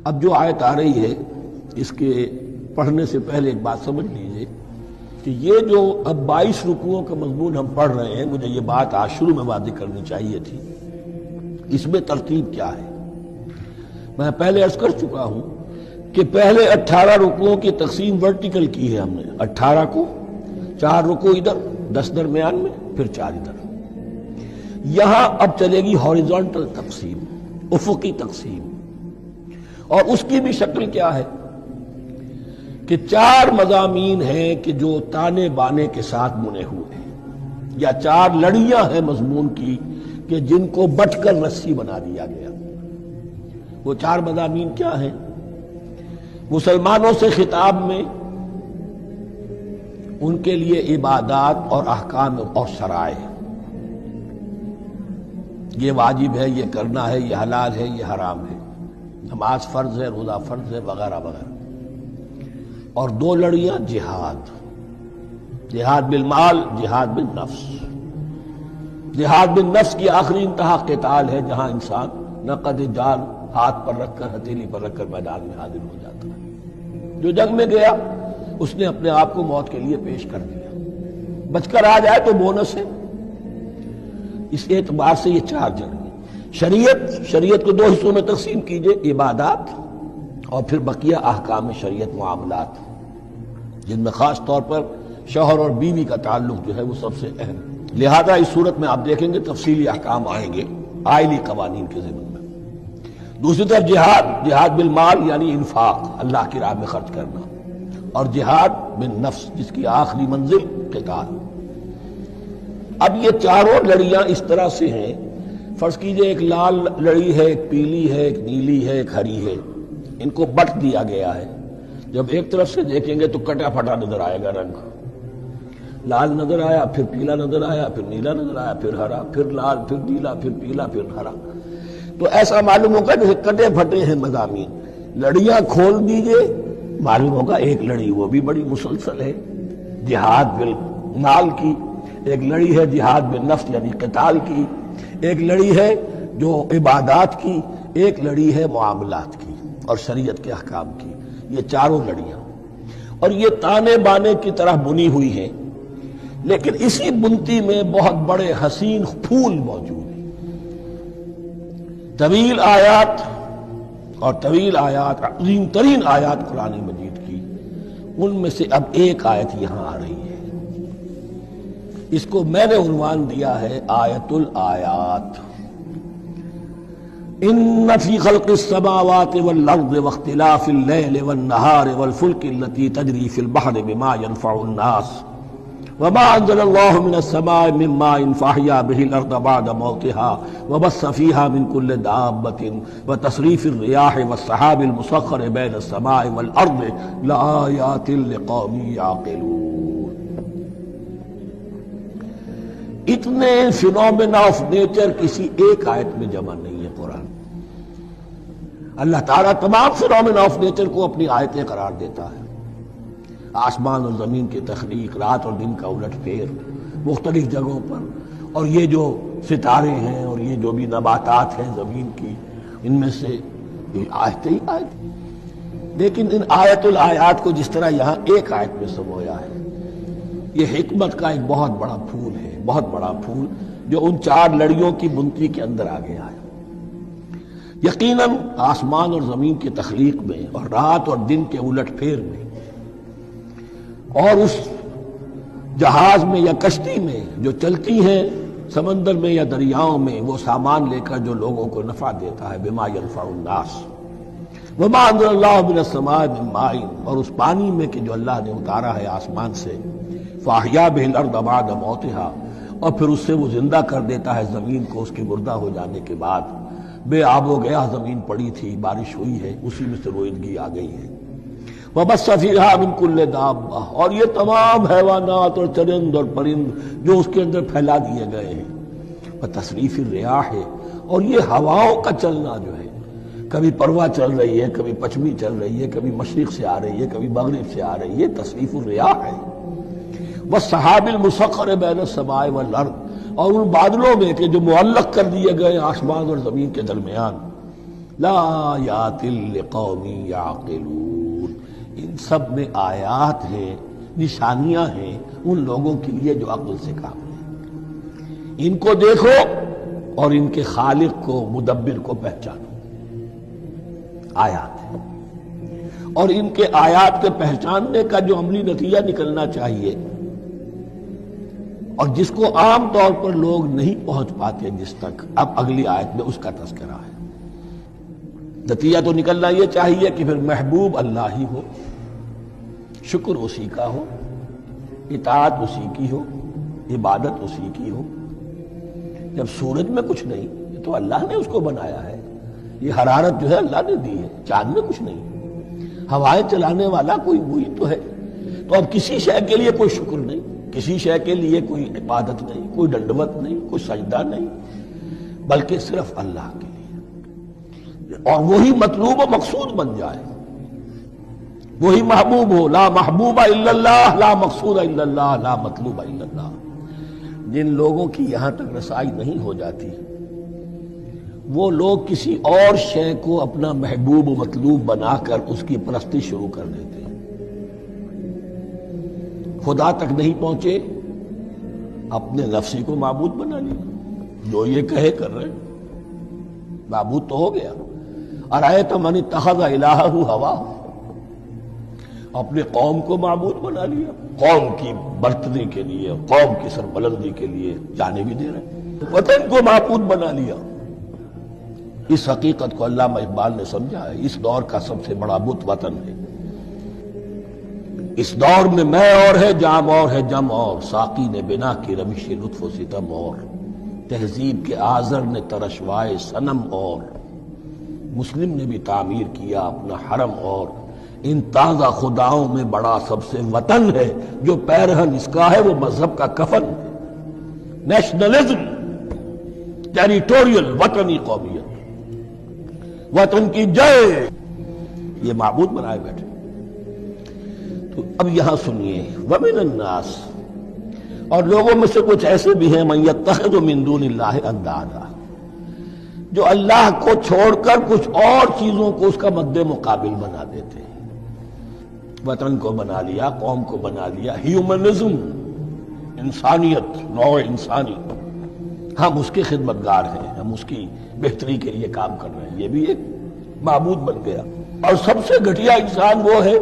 اب جو آیت آ رہی ہے اس کے پڑھنے سے پہلے ایک بات سمجھ لیجئے کہ یہ جو اب 22 رکوعوں کا مضمون ہم پڑھ رہے ہیں، مجھے یہ بات آج شروع میں واضح کرنی چاہیے تھی، اس میں ترتیب کیا ہے۔ میں پہلے عرض کر چکا ہوں کہ پہلے 18 رکوعوں کی تقسیم ورٹیکل کی ہے ہم نے، 18 کو 4 رکوع ادھر، 10 درمیان میں، پھر 4 ادھر۔ یہاں اب چلے گی ہاریزونٹل تقسیم، افقی تقسیم، اور اس کی بھی شکل کیا ہے کہ 4 مضامین ہیں کہ جو تانے بانے کے ساتھ بنے ہوئے ہیں، یا 4 لڑیاں ہیں مضمون کی کہ جن کو بٹ کر رسی بنا دیا گیا۔ وہ 4 مضامین کیا ہیں؟ مسلمانوں سے خطاب میں ان کے لیے عبادات اور احکام اور شرائع، یہ واجب ہے، یہ کرنا ہے، یہ حلال ہے، یہ حرام ہے، نماز فرض ہے، روزہ فرض ہے، وغیرہ وغیرہ۔ اور 2 لڑیاں جہاد، جہاد بالمال، جہاد بالنفس۔ جہاد بالنفس کی آخری انتہا قتال ہے، جہاں انسان نقد جان ہاتھ پر رکھ کر، ہتھیلی پر رکھ کر میدان میں حاضر ہو جاتا ہے۔ جو جنگ میں گیا اس نے اپنے آپ کو موت کے لیے پیش کر دیا، بچ کر آ جائے تو بونس ہے۔ اس اعتبار سے یہ 4 جنگ۔ شریعت کو 2 حصوں میں تقسیم کیجئے، عبادات اور پھر بقیہ احکام شریعت، معاملات، جن میں خاص طور پر شوہر اور بیوی کا تعلق جو ہے وہ سب سے اہم۔ لہذا اس صورت میں آپ دیکھیں گے تفصیلی احکام آئیں گے آئلی قوانین کے ضمن میں۔ دوسری طرف جہاد بالمال یعنی انفاق، اللہ کی راہ میں خرچ کرنا، اور جہاد بالنفس جس کی آخری منزل قتال۔ اب یہ 4 لڑیاں اس طرح سے ہیں، فرض کیجئے ایک لال لڑی ہے، ایک پیلی ہے، ایک نیلی ہے، ایک ہری ہے، ان کو بٹ دیا گیا ہے۔ جب ایک طرف سے دیکھیں گے تو کٹا پھٹا نظر آئے گا، رنگ لال نظر آیا، پھر پیلا نظر آیا، پھر نیلا نظر آیا، پھر ہرا، پھر لال، پھر نیلا، پھر پیلا، پھر ہرا۔ تو ایسا معلوم ہوگا جیسے کٹے پھٹے ہیں مضامین۔ لڑیاں کھول دیجئے، معلوم ہوگا ایک لڑی وہ بھی بڑی مسلسل ہے، جہاد بالمال کی، ایک لڑی ہے جہاد بالنفس یعنی قتال کی، ایک لڑی ہے جو عبادات کی، ایک لڑی ہے معاملات کی اور شریعت کے احکام کی۔ یہ 4 لڑیاں، اور یہ تانے بانے کی طرح بنی ہوئی ہیں، لیکن اسی بنتی میں بہت بڑے حسین پھول موجود ہیں۔ طویل آیات اور طویل آیات، عظیم ترین آیات قرآن مجید کی، ان میں سے اب ایک آیت یہاں آ رہی ہے۔ اس کو میں نے عنوان دیا ہے آیت الآیات۔ ان فی خلق السماوات والارض واختلاف اللیل والنہار والفلک التي تجری فی البحر بما ينفع الناس وما انزل الله من السماء من ماء فاحیا به الارض بعد موتها وبث فيها من كل دابة وتصريف الرياح والسحاب المسخر بين السماء والارض لآيات لقوم يعقلون۔ اتنے فینومینا آف نیچر کسی ایک آیت میں جمع نہیں ہے قرآن۔ اللہ تعالیٰ تمام فینومینا آف نیچر کو اپنی آیتیں قرار دیتا ہے۔ آسمان اور زمین کی تخلیق، رات اور دن کا الٹ پھیر مختلف جگہوں پر، اور یہ جو ستارے ہیں اور یہ جو بھی نباتات ہیں زمین کی، ان میں سے آیتیں ہی آیتیں۔ لیکن ان آیت الآیات کو جس طرح یہاں ایک آیت میں سمویا ہے، یہ حکمت کا ایک بہت بڑا پھول ہے، بہت بڑا پھول جو ان 4 لڑیوں کی بنتی کے اندر آ گیا ہے۔ یقیناً آسمان اور زمین کی تخلیق میں اور رات اور دن کے الٹ پھیر میں اور اس جہاز میں یا کشتی میں جو چلتی ہیں سمندر میں یا دریاؤں میں، وہ سامان لے کر جو لوگوں کو نفع دیتا ہے، بما ينفع الناس وما انزل اللہ من السماء من ماء، اور اس پانی میں کہ جو اللہ نے اتارا ہے آسمان سے، فاحیا به الارض بعد موتها، اور پھر اس سے وہ زندہ کر دیتا ہے زمین کو اس کے مردہ ہو جانے کے بعد۔ بے آب و گیا زمین پڑی تھی، بارش ہوئی ہے، اسی میں سے روئندگی آ گئی ہے۔ وَبَثَّ فِيهَا مِن كُلِّ دَابَّةٍ، اور یہ تمام حیوانات اور چرند اور پرند جو اس کے اندر پھیلا دیے گئے ہیں۔ وَتَصْرِيفِ الرِّيَاحِ، اور یہ ہواؤں کا چلنا جو ہے، کبھی پروا چل رہی ہے، کبھی پچھمی چل رہی ہے، کبھی مشرق سے آ رہی ہے، کبھی مغرب سے آ رہی ہے، یہ تصریف الرياح ہے۔ وَالسَّحَابِ الْمُسَخَّرِ بَيْنَ السَّمَاءِ وَالْأَرْضِ، اور ان بادلوں میں کہ جو معلق کر دیے گئے آسمان اور زمین کے درمیان، لآیات لقوم یعقلون، ان سب میں آیات ہیں، نشانیاں ہیں ان لوگوں کے لیے جو عقل سے کام لیں۔ ان کو دیکھو اور ان کے خالق کو، مدبر کو پہچانو۔ آیات ہیں، اور ان کے آیات کے پہچاننے کا جو عملی نتیجہ نکلنا چاہیے، اور جس کو عام طور پر لوگ نہیں پہنچ پاتے جس تک، اب اگلی آیت میں اس کا تذکرہ ہے۔ نتیجہ تو نکلنا یہ چاہیے کہ پھر محبوب اللہ ہی ہو، شکر اسی کا ہو، اطاعت اسی کی ہو، عبادت اسی کی ہو۔ جب سورج میں کچھ نہیں، یہ تو اللہ نے اس کو بنایا ہے، یہ حرارت جو ہے اللہ نے دی ہے، چاند میں کچھ نہیں، ہوائیں چلانے والا کوئی وہی تو ہے۔ تو اب کسی شے کے لیے کوئی شکر نہیں، کسی شے کے لیے کوئی عبادت نہیں، کوئی ڈنڈوت نہیں، کوئی سجدہ نہیں، بلکہ صرف اللہ کے لیے، اور وہی مطلوب و مقصود بن جائے، وہی محبوب ہو۔ لا محبوب الا اللہ، لا مقصود الا اللہ، لا مطلوب الا اللہ۔ جن لوگوں کی یہاں تک رسائی نہیں ہو جاتی، وہ لوگ کسی اور شے کو اپنا محبوب و مطلوب بنا کر اس کی پرستی شروع کر دیتے ہیں۔ خدا تک نہیں پہنچے، اپنے نفسی کو معبود بنا لیا، جو یہ کہے کر رہے، معبود تو ہو گیا۔ ارأیت من اتخذ الہہ ہواہ، اپنے قوم کو معبود بنا لیا، قوم کی برتری کے لیے، قوم کی سربلندی کے لیے جانے بھی دے رہے، وطن کو معبود بنا لیا۔ اس حقیقت کو علامہ اقبال نے سمجھا ہے، اس دور کا سب سے بڑا بت وطن ہے۔ اس دور میں میں اور ہے، جام اور ہے، جم اور، ساقی نے بنا کی رمش لطف و ستم اور، تہذیب کے آزر نے ترشوائے صنم اور، مسلم نے بھی تعمیر کیا اپنا حرم اور، ان تازہ خداؤں میں بڑا سب سے وطن ہے، جو پیرہن اس کا ہے وہ مذہب کا کفن ہے۔ نیشنلزم، ٹیریٹوریل، وطنی قومیت، وطن کی جے، یہ معبود بنائے بیٹھے۔ تو اب یہاں سنیے، وَمِنَ النَّاسِ، اور لوگوں میں سے کچھ ایسے بھی ہیں، مَن يَتَّخِذُ مِن دُونِ اللَّهِ أَندَادًا، جو اللہ کو چھوڑ کر کچھ اور چیزوں کو اس کا مد مقابل بنا دیتے ہیں۔ وطن کو بنا لیا، قوم کو بنا لیا، ہیومنزم، انسانیت، نوع انسانی، ہم اس کے خدمتگار ہیں، ہم اس کی بہتری کے لیے کام کر رہے ہیں، یہ بھی ایک معبود بن گیا۔ اور سب سے گھٹیا انسان وہ ہے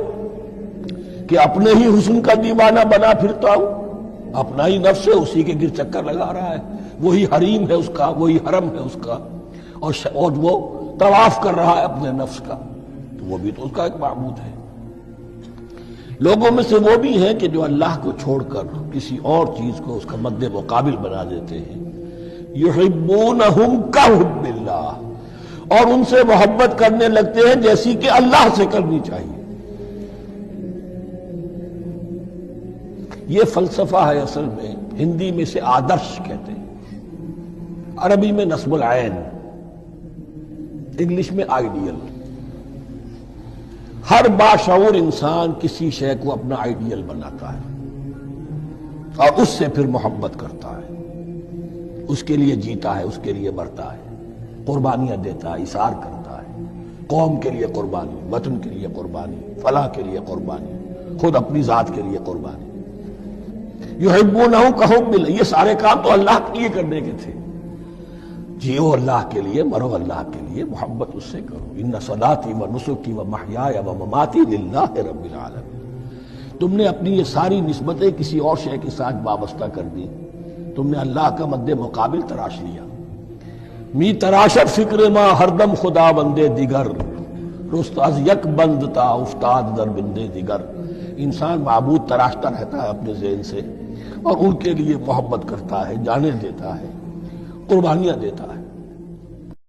کہ اپنے ہی حسن کا دیوانہ بنا پھرتا ہوں، اپنا ہی نفس ہے، اسی کے گر چکر لگا رہا ہے، وہی حریم ہے اس کا، وہی حرم ہے اس کا، اور وہ طواف کر رہا ہے اپنے نفس کا، تو وہ بھی تو اس کا ایک معبود ہے۔ لوگوں میں سے وہ بھی ہیں کہ جو اللہ کو چھوڑ کر کسی اور چیز کو اس کا مد مقابل بنا دیتے ہیں۔ یحبونہم کحب اللہ، اور ان سے محبت کرنے لگتے ہیں جیسی کہ اللہ سے کرنی چاہیے۔ یہ فلسفہ ہے اصل میں، ہندی میں سے آدرش کہتے ہیں، عربی میں نصب العین، انگلش میں آئیڈیل۔ ہر باشعور انسان کسی شے کو اپنا آئیڈیل بناتا ہے اور اس سے پھر محبت کرتا ہے، اس کے لیے جیتا ہے، اس کے لیے مرتا ہے، قربانیاں دیتا ہے، اثار کرتا ہے، قوم کے لیے قربانی، وطن کے لیے قربانی، فلاح کے لیے قربانی، خود اپنی ذات کے لیے قربانی۔ یحبونہ کحب اللہ، یہ سارے کام تو اللہ کے لیے کرنے کے تھے، جیو اللہ کے لیے، مرو اللہ کے لیے، محبت اس سے کرو۔ ان صلاتی و نسکی و محیای و مماتی للہ رب العالمین۔ تم نے اپنی یہ ساری نسبتیں کسی اور شے کے ساتھ وابستہ کر دی، تم نے اللہ کا مد مقابل تراش لیا۔ می تراشت فکر ما ہر دم خدا بندے دیگر، رست از یک بند تا افتاد در بندے دیگر۔ انسان معبود تراشتا رہتا ہے اپنے ذہن سے، اور ان کے لیے محبت کرتا ہے، جانیں دیتا ہے، قربانیاں دیتا ہے۔